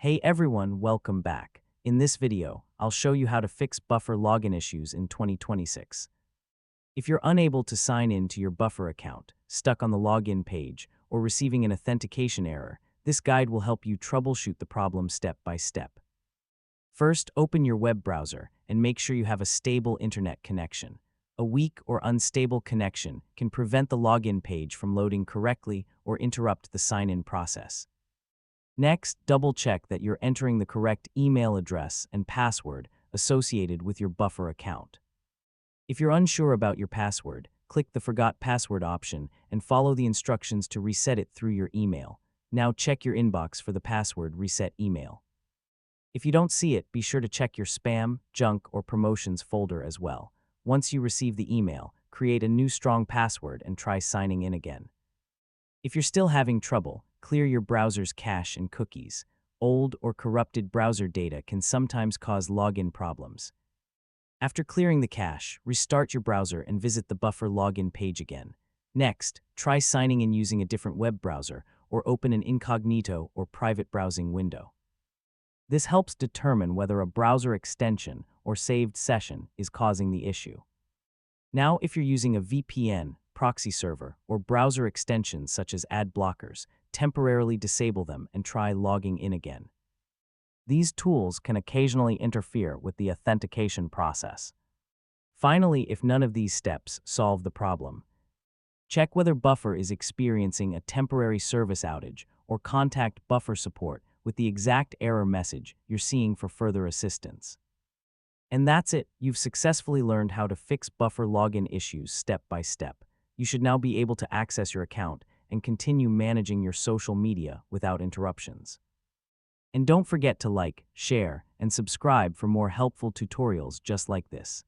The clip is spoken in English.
Hey everyone, welcome back. In this video, I'll show you how to fix buffer login issues in 2026. If you're unable to sign in to your buffer account, stuck on the login page, or receiving an authentication error, this guide will help you troubleshoot the problem step by step. First, open your web browser and make sure you have a stable internet connection. A weak or unstable connection can prevent the login page from loading correctly or interrupt the sign-in process. Next, double-check that you're entering the correct email address and password associated with your buffer account. If you're unsure about your password, click the Forgot Password option and follow the instructions to reset it through your email. Now check your inbox for the password reset email. If you don't see it, be sure to check your spam, junk, or promotions folder as well. Once you receive the email, create a new strong password and try signing in again. If you're still having trouble, clear your browser's cache and cookies. Old or corrupted browser data can sometimes cause login problems. After clearing the cache, restart your browser and visit the buffer login page again. Next, try signing in using a different web browser or open an incognito or private browsing window. This helps determine whether a browser extension or saved session is causing the issue. Now, if you're using a VPN, proxy server, or browser extensions such as ad blockers, temporarily disable them and try logging in again. These tools can occasionally interfere with the authentication process. Finally, if none of these steps solve the problem, check whether Buffer is experiencing a temporary service outage or contact Buffer support with the exact error message you're seeing for further assistance. And that's it. You've successfully learned how to fix Buffer login issues step by step. You should now be able to access your account and continue managing your social media without interruptions. And don't forget to like, share, and subscribe for more helpful tutorials just like this.